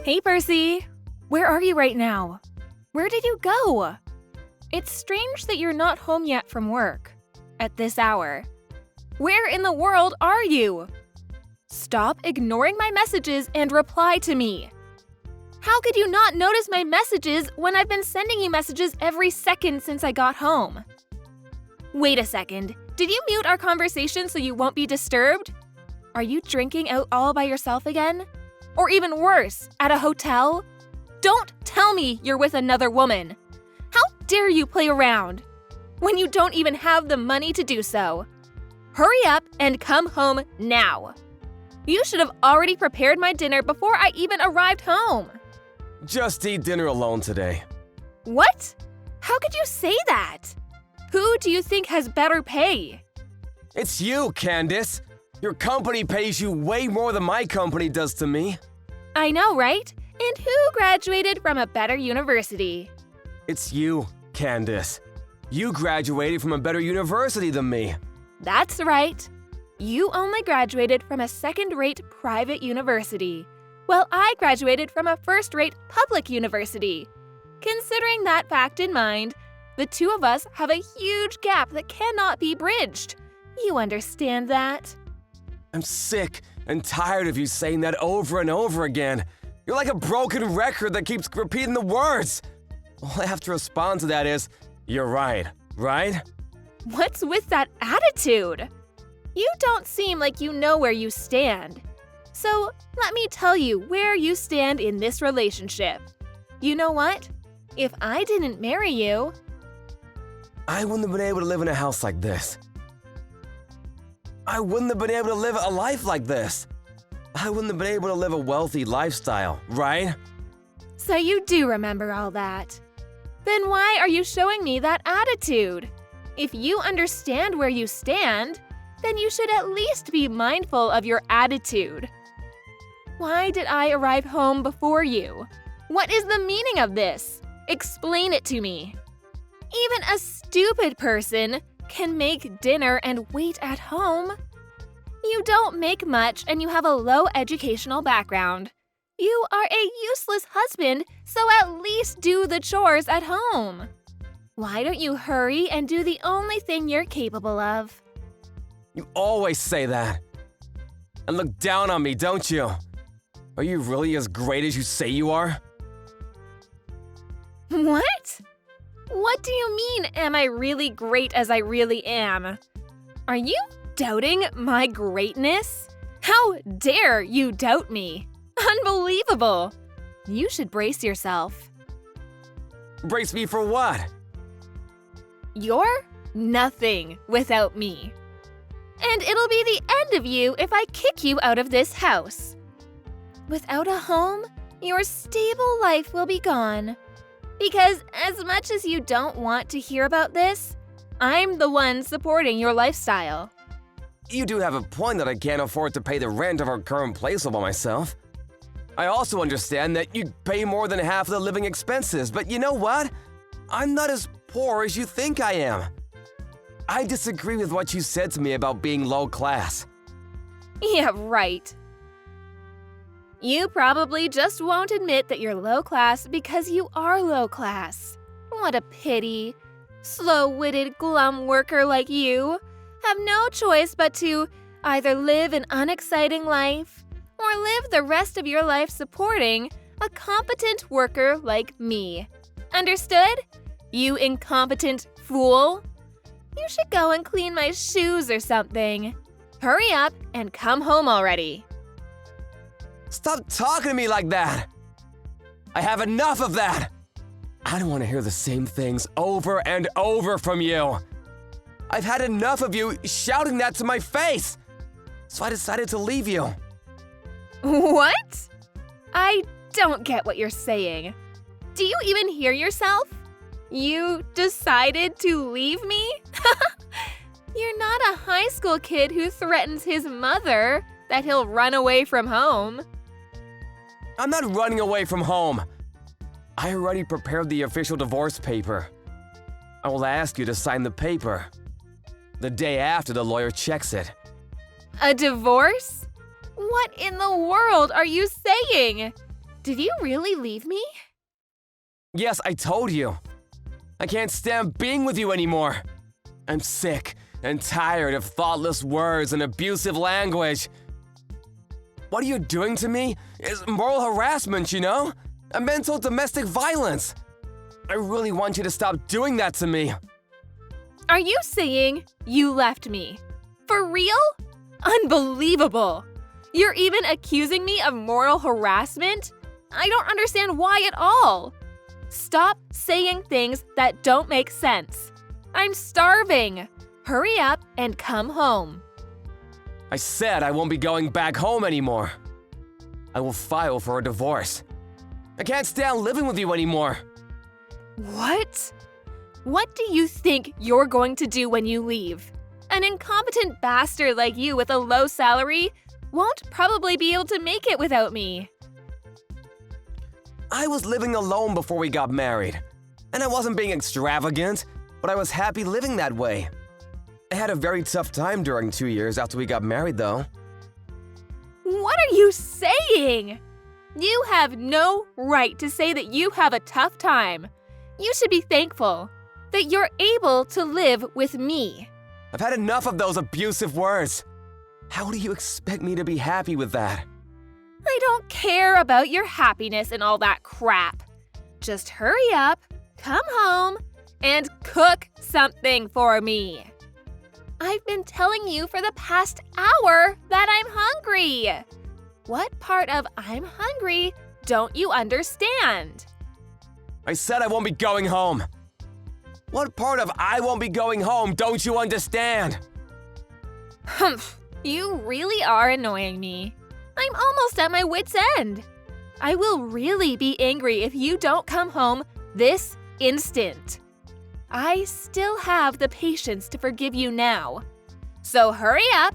Hey, Percy! Where are you right now? Where did you go? It's strange that you're not home yet from work. At this hour. Where in the world are you? Stop ignoring my messages and reply to me. How could you not notice my messages when I've been sending you messages every second since I got home? Wait a second. Did you mute our conversation so you won't be disturbed? Are you drinking out all by yourself again? Or even worse, at a hotel? Don't tell me you're with another woman. How dare you play around when you don't even have the money to do so? Hurry up and come home now. You should have already prepared my dinner before I even arrived home. Just eat dinner alone today. What? How could you say that? Who do you think has better pay? It's you, Candace. Your company pays you way more than my company does to me. I know, right? And who graduated from a better university? It's you, Candace. You graduated from a better university than me. That's right. You only graduated from a second-rate private university, while I graduated from a first-rate public university. Considering that fact in mind, the two of us have a huge gap that cannot be bridged. You understand that? I'm sick and tired of you saying that over and over again. You're like a broken record that keeps repeating the words. All I have to respond to that is, you're right, right? What's with that attitude? You don't seem like you know where you stand. So let me tell you where you stand in this relationship. You know what? If I didn't marry you, I wouldn't have been able to live in a house like this. I wouldn't have been able to live a life like this. I wouldn't have been able to live a wealthy lifestyle, right? So you do remember all that. Then why are you showing me that attitude? If you understand where you stand, then you should at least be mindful of your attitude. Why did I arrive home before you? What is the meaning of this? Explain it to me. Even a stupid person can make dinner and wait at home. You don't make much and you have a low educational background. You are a useless husband, so at least do the chores at home. Why don't you hurry and do the only thing you're capable of? You always say that. And look down on me, don't you? Are you really as great as you say you are? What? What do you mean, am I really great as I really am? Are you doubting my greatness? How dare you doubt me? Unbelievable! You should brace yourself. Brace me for what? You're nothing without me. And it'll be the end of you if I kick you out of this house. Without a home, your stable life will be gone. Because as much as you don't want to hear about this, I'm the one supporting your lifestyle. You do have a point that I can't afford to pay the rent of our current place all by myself. I also understand that you pay more than half of the living expenses, but you know what? I'm not as poor as you think I am. I disagree with what you said to me about being low class. Yeah, right. You probably just won't admit that you're low class because you are low class. What a pity. Slow-witted, glum worker like you have no choice but to either live an unexciting life or live the rest of your life supporting a competent worker like me. Understood? You incompetent fool? You should go and clean my shoes or something. Hurry up and come home already. Stop talking to me like that! I have enough of that! I don't want to hear the same things over and over from you. I've had enough of you shouting that to my face, so I decided to leave you. What? I don't get what you're saying. Do you even hear yourself? You decided to leave me? You're not a high school kid who threatens his mother that he'll run away from home. I'm not running away from home. I already prepared the official divorce paper. I will ask you to sign the paper the day after the lawyer checks it. A divorce? What in the world are you saying? Did you really leave me? Yes, I told you. I can't stand being with you anymore. I'm sick and tired of thoughtless words and abusive language. What you're doing to me is moral harassment, you know? A mental domestic violence. I really want you to stop doing that to me. Are you saying you left me? For real? Unbelievable! You're even accusing me of moral harassment? I don't understand why at all. Stop saying things that don't make sense. I'm starving. Hurry up and come home. I said I won't be going back home anymore. I will file for a divorce. I can't stand living with you anymore. What? What do you think you're going to do when you leave? An incompetent bastard like you with a low salary won't probably be able to make it without me. I was living alone before we got married. And I wasn't being extravagant, but I was happy living that way. I had a very tough time during 2 years after we got married, though. What are you saying? You have no right to say that you have a tough time. You should be thankful that you're able to live with me. I've had enough of those abusive words. How do you expect me to be happy with that? I don't care about your happiness and all that crap. Just hurry up, come home, and cook something for me. I've been telling you for the past hour that I'm hungry. What part of I'm hungry don't you understand? I said I won't be going home. What part of I won't be going home don't you understand? Humph, you really are annoying me. I'm almost at my wit's end. I will really be angry if you don't come home this instant. I still have the patience to forgive you now. So hurry up,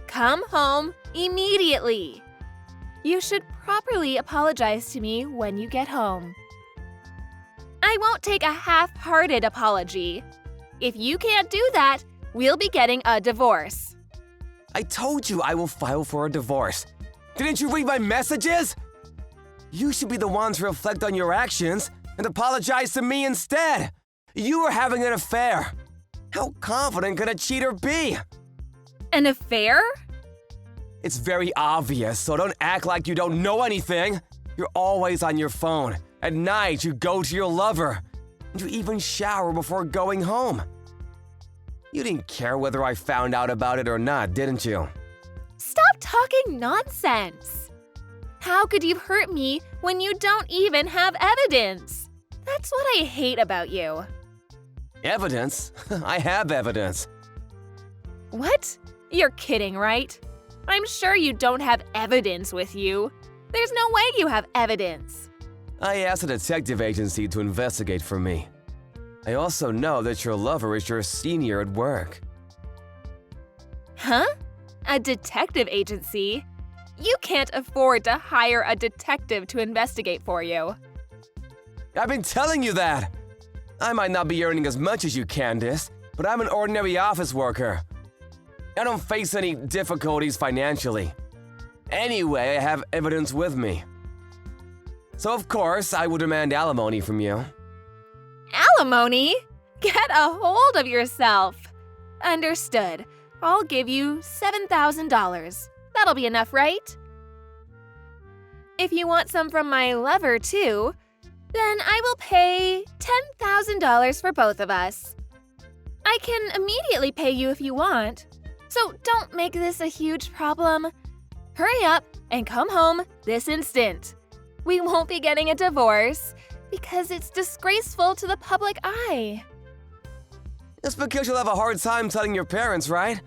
come home immediately. You should properly apologize to me when you get home. I won't take a half-hearted apology. If you can't do that, we'll be getting a divorce. I told you I will file for a divorce. Didn't you read my messages? You should be the one to reflect on your actions and apologize to me instead. You were having an affair. How confident can a cheater be? An affair? It's very obvious, so don't act like you don't know anything. You're always on your phone. At night, you go to your lover. And you even shower before going home. You didn't care whether I found out about it or not, didn't you? Stop talking nonsense. How could you hurt me when you don't even have evidence? That's what I hate about you. Evidence? I have evidence. What? You're kidding, right? I'm sure you don't have evidence with you. There's no way you have evidence. I asked a detective agency to investigate for me. I also know that your lover is your senior at work. Huh? A detective agency? You can't afford to hire a detective to investigate for you. I've been telling you that! I might not be earning as much as you, Candace, but I'm an ordinary office worker. I don't face any difficulties financially. Anyway, I have evidence with me. So of course, I will demand alimony from you. Alimony? Get a hold of yourself. Understood. I'll give you $7,000. That'll be enough, right? If you want some from my lover, too, then I will pay $10,000 for both of us. I can immediately pay you if you want, so don't make this a huge problem. Hurry up and come home this instant. We won't be getting a divorce because it's disgraceful to the public eye. It's because you'll have a hard time telling your parents, right?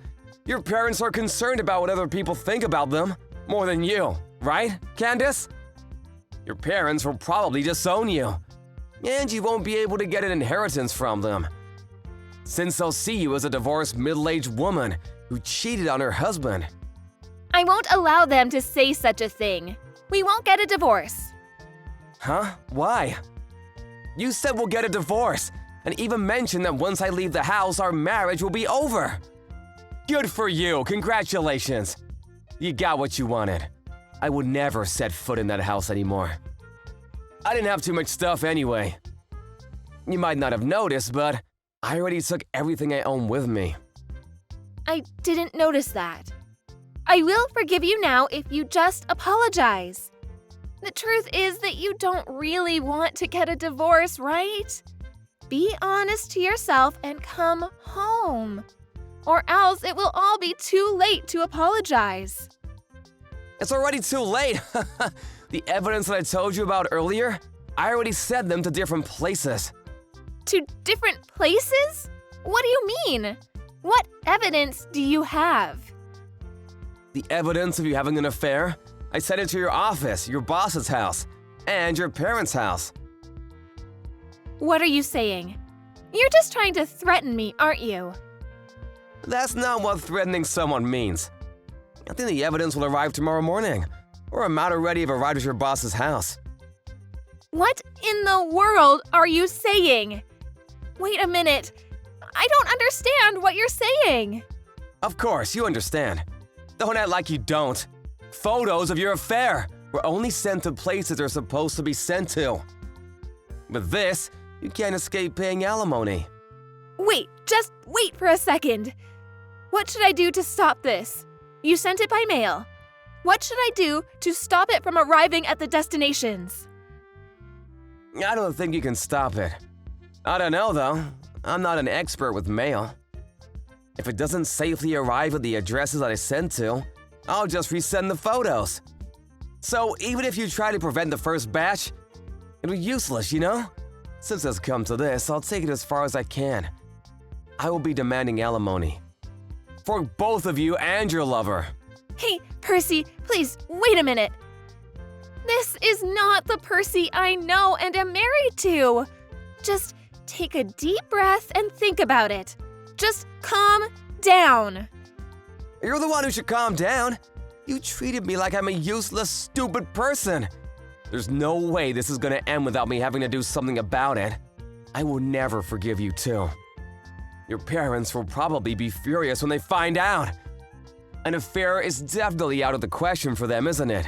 Your parents are concerned about what other people think about them, more than you, right, Candace? Your parents will probably disown you, and you won't be able to get an inheritance from them, since they'll see you as a divorced middle-aged woman who cheated on her husband. I won't allow them to say such a thing. We won't get a divorce. Huh? Why? You said we'll get a divorce, and even mentioned that once I leave the house, our marriage will be over. Good for you, congratulations. You got what you wanted. I would never set foot in that house anymore. I didn't have too much stuff anyway. You might not have noticed, but I already took everything I own with me. I didn't notice that. I will forgive you now if you just apologize. The truth is that you don't really want to get a divorce, right? Be honest to yourself and come home. Or else it will all be too late to apologize. It's already too late. The evidence that I told you about earlier, I already sent them to different places. To different places? What do you mean? What evidence do you have? The evidence of you having an affair? I sent it to your office, your boss's house, and your parents' house. What are you saying? You're just trying to threaten me, aren't you? That's not what threatening someone means. I think the evidence will arrive tomorrow morning, or I'm not already have arrived at your boss's house. What in the world are you saying? Wait a minute. I don't understand what you're saying. Of course, you understand. Don't act like you don't. Photos of your affair were only sent to places they're supposed to be sent to. With this, you can't escape paying alimony. Wait, just wait for a second. What should I do to stop this? You sent it by mail. What should I do to stop it from arriving at the destinations? I don't think you can stop it. I don't know, though. I'm not an expert with mail. If it doesn't safely arrive at the addresses that I sent to, I'll just resend the photos. So even if you try to prevent the first batch, it'll be useless, you know? Since it's come to this, I'll take it as far as I can. I will be demanding alimony. For both of you and your lover. Hey, Percy, please, wait a minute. This is not the Percy I know and am married to. Just take a deep breath and think about it. Just calm down. You're the one who should calm down. You treated me like I'm a useless, stupid person. There's no way this is gonna end without me having to do something about it. I will never forgive you too. Your parents will probably be furious when they find out. An affair is definitely out of the question for them, isn't it?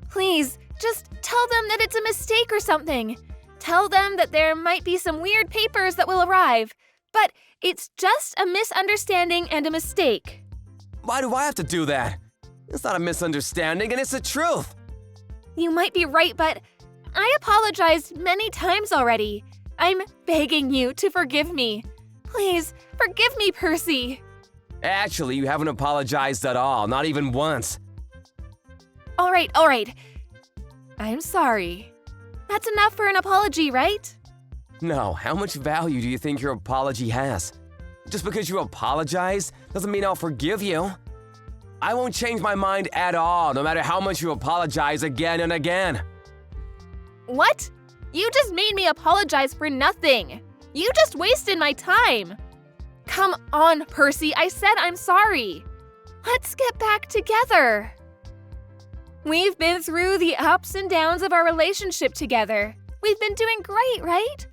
Please, just tell them that it's a mistake or something. Tell them that there might be some weird papers that will arrive, but it's just a misunderstanding and a mistake. Why do I have to do that? It's not a misunderstanding and it's the truth. You might be right, but I apologized many times already. I'm begging you to forgive me. Please, forgive me, Percy. Actually, you haven't apologized at all, not even once. All right. I'm sorry. That's enough for an apology, right? No, how much value do you think your apology has? Just because you apologize doesn't mean I'll forgive you. I won't change my mind at all, no matter how much you apologize again and again. What? You just made me apologize for nothing. You just wasted my time. Come on, Percy, I said I'm sorry. Let's get back together. We've been through the ups and downs of our relationship together. We've been doing great, right?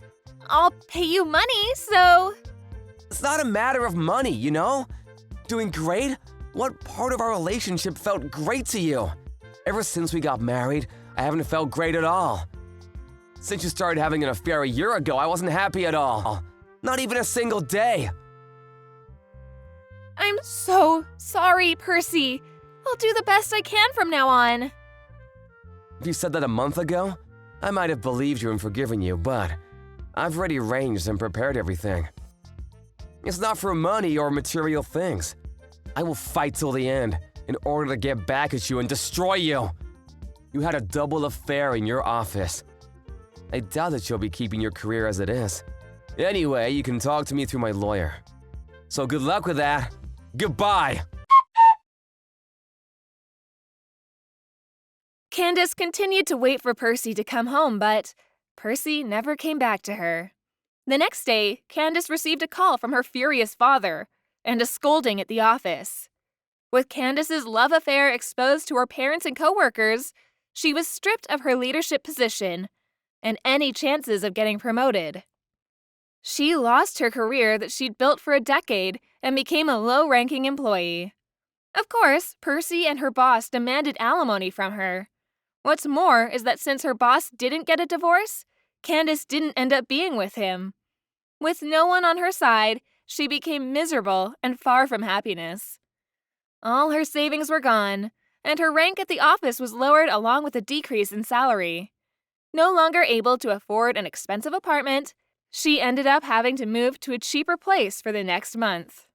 I'll pay you money, so… It's not a matter of money, you know? Doing great? What part of our relationship felt great to you? Ever since we got married, I haven't felt great at all. Since you started having an affair a year ago, I wasn't happy at all. Not even a single day. I'm so sorry, Percy. I'll do the best I can from now on. If you said that a month ago, I might have believed you and forgiven you, but I've already arranged and prepared everything. It's not for money or material things. I will fight till the end in order to get back at you and destroy you. You had a double affair in your office. I doubt that you'll be keeping your career as it is. Anyway, you can talk to me through my lawyer. So good luck with that. Goodbye! Candace continued to wait for Percy to come home, but Percy never came back to her. The next day, Candace received a call from her furious father and a scolding at the office. With Candace's love affair exposed to her parents and coworkers, she was stripped of her leadership position and any chances of getting promoted. She lost her career that she'd built for a decade and became a low-ranking employee. Of course, Percy and her boss demanded alimony from her. What's more is that since her boss didn't get a divorce, Candace didn't end up being with him. With no one on her side, she became miserable and far from happiness. All her savings were gone, and her rank at the office was lowered along with a decrease in salary. No longer able to afford an expensive apartment, she ended up having to move to a cheaper place for the next month.